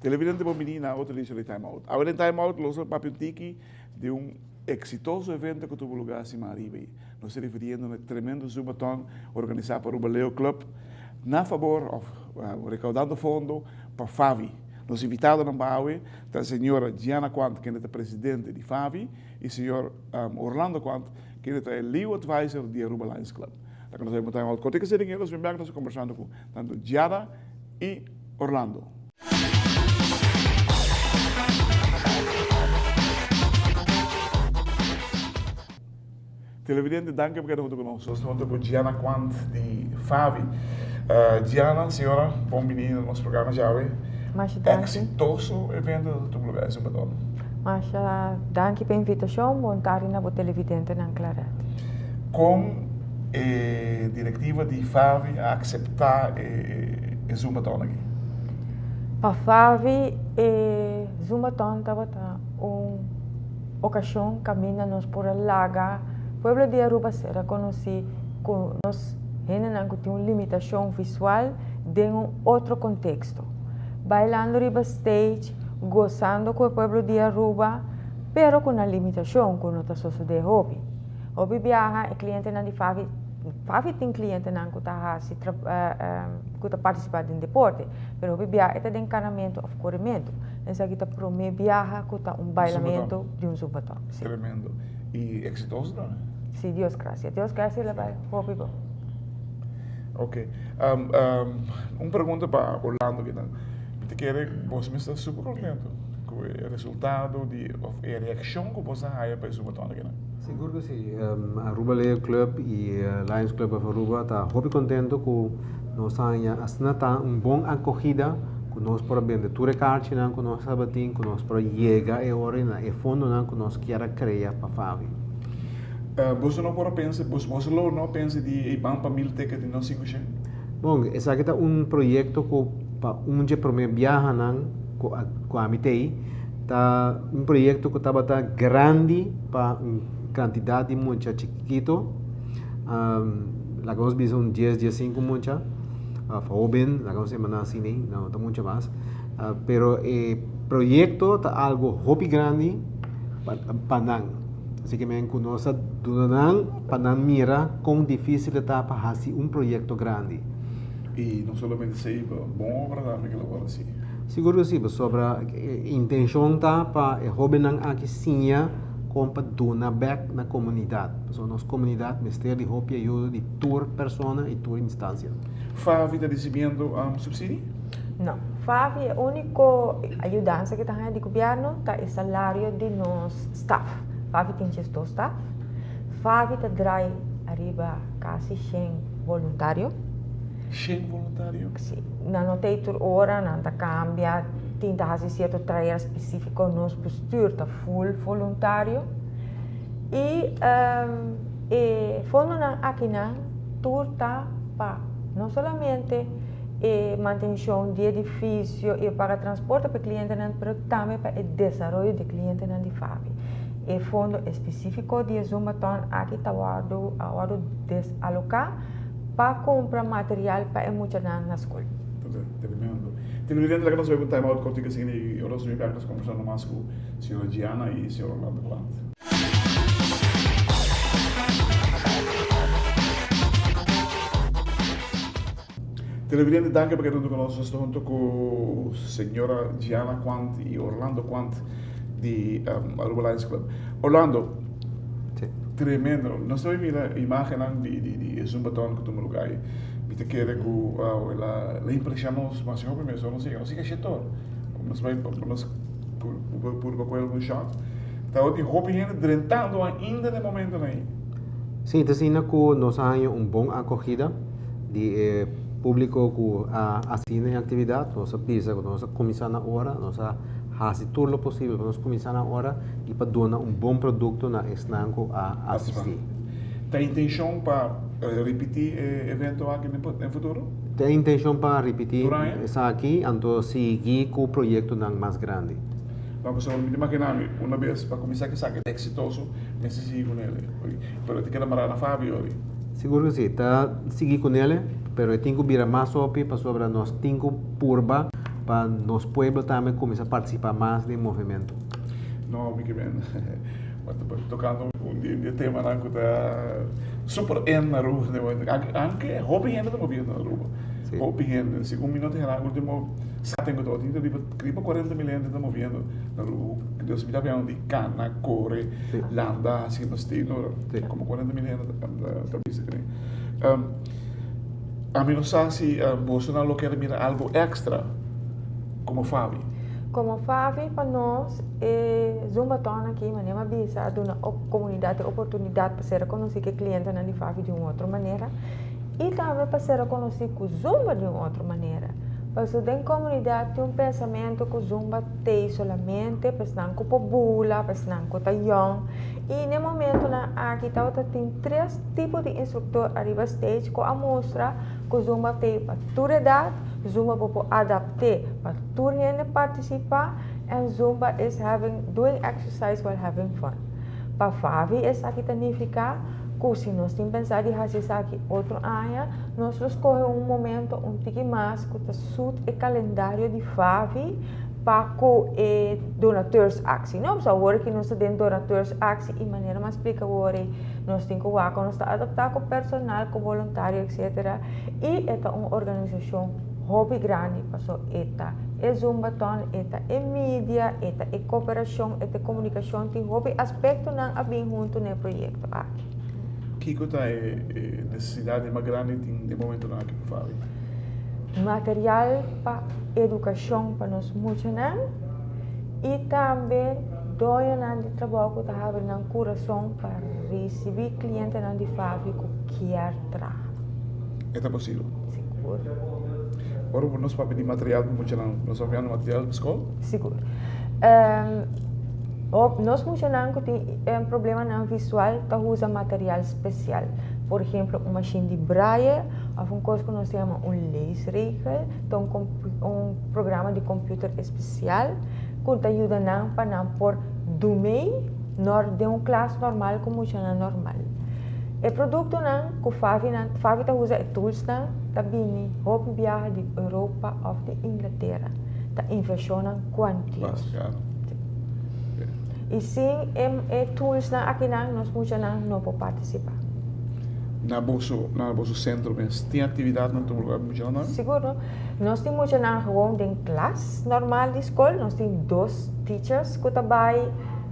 Televidente Bombini outro lixo de Time Out. Agora em Time Out, nós vamos tiki de exitoso evento que tuvo lugar em Maribe. Nós se referindo a um tremendo zubaton organizado por o Baleo Club na favor recaudando fundo para Favi. Nós invitados na Baue a senhora Diana Quant, que é a presidente de Favi, e o senhor Orlando Quant, que é o legal advisor de Aruba Lions Club. Então, nós vamos estar com esse dinheiro, nós vamos conversando com tanto Diana e Orlando. Televidente, danke por estar conosco. Estamos com Diana Quant de Favi. Diana, senhora, bem-vinda ao nosso programa já. Exitoso evento do lugar, é um batom. Mas danke pela invitação, montar na televidente na Claret. Com a diretiva de Favi a aceitar o Zumbaton aqui? Para Favi, o Zumbaton estava uma ocasião caminhando por a laga. O pueblo de Aruba será conhecido como nós tem uma limitação visual de outro contexto. Bailando riba stage, gozando com o pueblo de Aruba, pero com a limitação que nós sucede hobby. Hobby viaja, o cliente não de Favi tem cliente não que está participando em deporte, pero hobby viaja é de encanamento ou corrimento. Essa aqui está para mim viaja com bailamento de zumbatón. Tremendo. E exitoso, não é? Sim, Deus graças. Deus graças, ele vai hobby bom. Ok. Pergunta para Orlando. Você quer você me está super contento com o resultado a reação que você tem para o Zumbaton? Seguro que sim. Aruba Leo Club e Lions Club of Aruba está muito contento com nós temos uma boa acolhida com nós para vender tudo carte com nós sabatim com nós para chegar e hora e fundo com nós quer criar para Favi. Você não pode pensar, você não pensa de ir para 1000 tickets de nós 5 cheio? Bom, esse aqui é projeto que para dia para mim viajar com a mitei, tá projeto que estava grande para quantidade muito chiquito. Lá nós vimos 10 mucha, joven, lá nós semana assim, não tá muito mais. Pero projeto tá algo hobby grande para nang. Así que me conoce dunang para mira quão difícil está para fazer projeto grande. E não somente sei, bom ou agradável que ela assim. Seguro que sim, sobre a intenção tá para o jovem aqui sim como para donar back na comunidade. So, nossa comunidade, Ministério de Hope e ajuda de tour persona e tour instância. Favi está recebendo subsídio? Não. Favi é a única ajudança que tem do governo, tá o salário de nosso staff. Favi tem gestor staff. Favi está drai arriba quase 100 voluntários. 100 voluntários? Sim. Não tem por hora, não cambia. Tem que ser trabalho específico, nosso postura está full voluntário. E fundo aqui na turta para não somente manutenção de edifício e para transporte para clientes, mas também para o desenvolvimento de clientes de Favi. E fundo específico de Zumbaton aqui está desalocar para comprar material para muita na escola. Tremendo. Televidente, lá que nós vamos time out contigo assim, e nós vamos conversando mais com a senhora Diana e o senhor Orlando Quant. Televidente, danke por estar conosco. Estou junto com a senhora Diana Quant e Orlando Quant de Aruba Lions Club. Orlando, tremendo. Nós estamos vendo a imagem de Zumbaton que tu me lugar. Te quer com a impressão mas eu primeiro não sei que é chetor. Nós vamos por algum shot. Tá o de roupa drentando ainda no momento aí. Sim, está sendo que nós temos bom acolhida de público que assina em atividade. Nós pisa que nós começar na hora, nós faz tudo o possível para nós começar na hora e para donar bom produto na estanco a assistir. Tem intenção para repetir evento aqui no futuro? tem intenção para repetir Durante? essa aqui, então seguir com o projeto mais grande. Então, só me imaginar, uma vez, para começar que sabe, é exitoso, necessito com ele. Pero te queda marar na Fábio, ali. Seguro que sim, tá seguir com ele, mas eu tenho que virar mais op para sobre nós tenho purba para nos pueblos também começar a participar mais do movimento. Não, me que bem. Tocando um tema que está super en na rua, anche hobby gente está movendo na rua. Sim. Hobby gente, se um minuto era último, tenho todo, tipo 40 mil gente está movendo na rua. Deus me dá bem onde cana, corre, Sim. landa, assim no estilo, Sim. como 40 mil gente está visitando. A mim não sabe se você não quer mirar algo extra, como Fabi. Como Fabi, para nós, Zumba torna aqui, mas é bisa, dá uma comunidade oportunidade para ser conhecido que cliente na Fabi de uma outra maneira e também para ser conhecido com Zumba de uma outra maneira. Porque tem comunidade tem pensamento que Zumba tem solamente para não com bula, para não com young. E no momento na aqui tem 3 tipos de instrutor arriba stage que a mostra que Zumba tem para toda idade. Zumba pode adaptar para toda gente participar and Zumba is doing exercise while having fun. Para Fabi, isso aqui significa que se nós temos pensado em fazer isso aqui outro ano, nós escolhemos momento tique mais que suit o calendário de Fabi para que donateurs actie. Não precisa agora que nós temos donateurs actie e maneira mais explica agora nós temos que ver nós adaptar com personal, com voluntário, etc. E é uma organização hobby grande, passou eta é Zumbaton, eta é mídia, eta é cooperação, eta é comunicação, tem hobby aspecto não a bem junto no projeto aqui. Que está a necessidade mais grande de momento aqui para Fabi? Material para educação para nós funcionar e também dois anos de trabalho que está havendo no coração para receber clientes de Fabi que quer trabalhar. É possível? Seguro. Agora nós para pedir material para funcionar, nós enviamos material para a escola? Seguro. Nós funcionamos com um problema não visual, que usa material especial. Por exemplo, uma machine de braille, ou uma coisa que nós chamamos leesregel, então programa de computador especial, que ajuda para não pôr do meio de uma classe normal como funciona normal. O produto que Fabi usa tools também houve viagem de Europa ou de Inglaterra, invasiona quantias. E sim, tools aqui nós não podemos participar. Na bolso centro, mas tem atividade no teu lugar funcionar? Seguro. Nós temos gewoon em classe normal de escola, nós temos 2 teachers que trabalham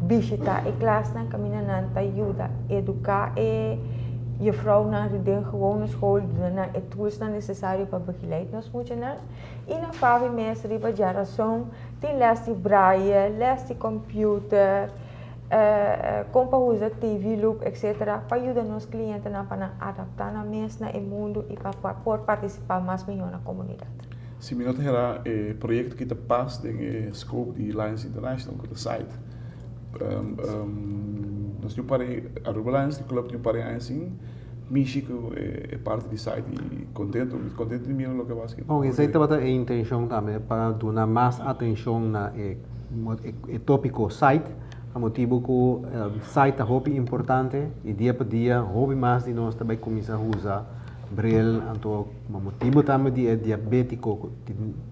visitar a classe na caminhada ajuda a educar e a vrouw naar de gewone school na tools necessários para begeleid nos funcionar. E na Fabi mestre para geração tem les de braille, les de computer, como para usar TV, loop, etc. para ajudar nos clientes para adaptar na mesa no mundo e para poder participar mais melhor na comunidade. Se me nota era projeto que está passa em scope de Lions International, que é o site. Nós temos para a Rubalans, o clube tem para assim, México é parte do site e contento de mim no que vai ser. Bom, isso aí também é a intenção também para dar mais atenção na tópico site, a motivo que o site é hobby importante e dia por dia hobby mais de nós também começa a usar braille, então o motivo também de diabético,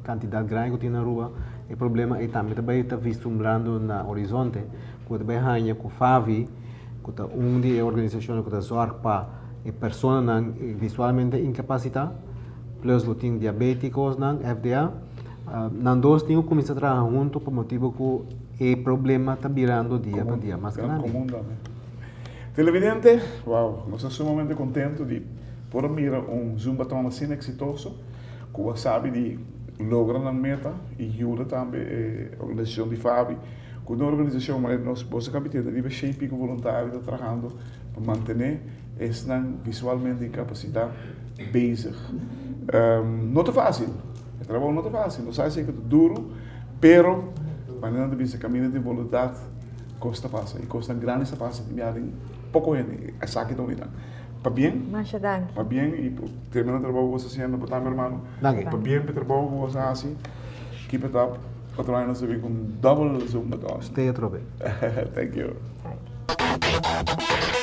quantidade grande que tem na rua, o problema é também está vislumbrando na horizonte, que também hanya com Fabi, que está de organizações que está zorg para pessoas visualmente incapacitadas, plus lo tem diabéticos FDA, nós dois temos que começar a trabalhar juntos por motivo que o problema está virando dia por dia mais grande. Comum também. Televidente, uau, nós estamos sumamente contentes de poder mirar Zumbaton assim exitoso, que sabe de lograr a meta e ajuda também a organização de Fabi, que é uma organização, mas nós capitães de nível shape voluntário está trabalhando para manter essa visualmente incapacidade bezig. Não é fácil, o trabalho não é fácil, não sei se é duro, pero maneira de ver caminho de voluntade custa passa e custa grande essa passa de pouco gente, essa aqui não para bien, Masha dank. para bien y termina el trabajo que vos haciendo, para mi hermano. Dank je. Para bien, el trabajo que vos haces. Keep it up. Otro año se ve con double Zoom baton. Stay at Robert. Thank you. Dank.